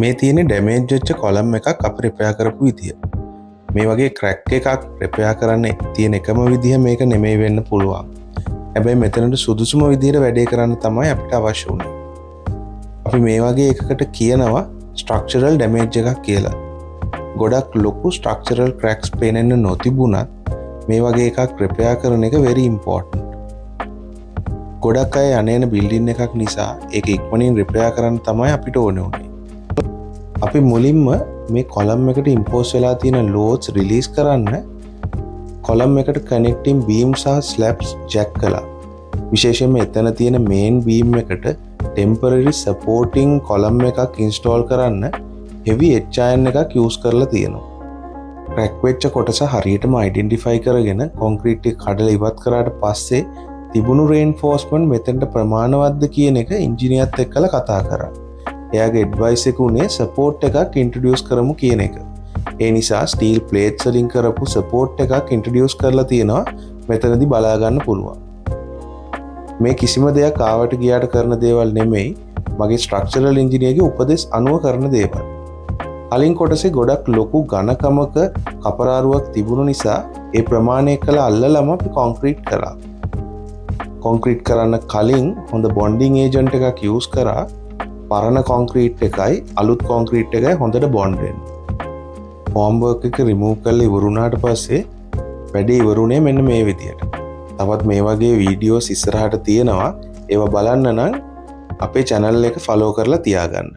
මේ තියෙන ඩැමේජ් වෙච්ච කොලම් එකක් අපි රිපෙයාර් කරපු විදිය. මේ වගේ ක්‍රැක් එකක් රිපෙයාර් කරන්න තියෙන එකම විදිය මේක නෙමෙයි වෙන්න පුළුවන්. හැබැයි මෙතනට සුදුසුම විදියට වැඩේ කරන්න තමයි අපිට අවශ්‍ය වුනේ. අපි මේ වගේ එකකට කියනවා ස්ට්‍රක්චරල් ඩැමේජ් එකක් කියලා. ගොඩක් ලොකු ස්ට්‍රක්චරල් ක්‍රැක්ස් පේනෙන්න නොතිබුණත් මේ වගේ එකක් රිපෙයාර් කරන එක very important. ගොඩක් අය යන බිල්ඩින් එකක් නිසා ඒක ඉක්මනින් රිපෙයාර් කරන්න තමයි අපිට ඕනේ උනේ. අපි මුලින්ම මේ කොලම් එකට ඉම්පෝස් වෙලා තියෙන ලෝඩ්ස් රිලීස් කරන්න කොලම් එකට කනෙක්ටිංగ్ බීම් සහ ස්ලැබ්ස් ජැක් කළා. විශේෂයෙන්ම එතන තියෙන මේන් බීම් එකට ටෙම්පරරි සපෝටිං කොලම් එකක් ඉන්ස්ටෝල් කරන්න හෙවි එච් අයර්න් එකක් යූස් කරලා තියෙනවා. ක්‍රැක් වෙච්ච කොටස හරියටම අයිඩෙන්ටිෆයි කරගෙන කොන්ක්‍රීට් එක කඩලා ඉවත් කරාට පස්සේ තිබුණු රේන්ෆෝස්මන්ට් මෙතෙන්ට ප්‍රමාණවත්ද කියන එක ඉන්ජිනියර්ත් එක්කලා කතා කරා. එයාගේ ඇඩ්වයිස් එක උනේ සපෝට් එකක් ඉන්ට්‍රොඩියුස් කරමු කියන එක. ඒ නිසා ස්ටීල් ප්ලේට්ස් වලින් කරපු සපෝට් එකක් ඉන්ට්‍රොඩියුස් කරලා තියෙනවා මෙතනදී බලා ගන්න පුළුවන්. මේ කිසිම දෙයක් ආවට ගියාට කරන දේවල් නෙමෙයි මගේ ස්ට්‍රක්චරල් ඉන්ජිනියර්ගේ උපදෙස් අනුව කරන දේවල්. කලින් කොටසේ ගොඩක් ලොකු ඝනකමක කපරාරුවක් තිබුණු නිසා ඒ ප්‍රමාණය කළ අල්ලලම අපි කොන්ක්‍රීට් කරා. කොන්ක්‍රීට් කරන්න කලින් හොඳ බොන්ඩිං ඒජන්ට් එකක් යූස් කරා. පරණ කොන්ක්‍රීට් එකයි අලුත් කොන්ක්‍රීට් එකයි හොඳට බොන්ඩ් වෙන්න. ෆෝම් වර්ක් එක රිමූව් කරලා ඉවරුණාට පස්සේ වැඩේ ඉවරුනේ මෙන්න මේ විදියට. තවත් මේ වගේ වීඩියෝස් ඉස්සරහට තියෙනවා. ඒවා බලන්න නම් අපේ channel එක follow කරලා තියාගන්න.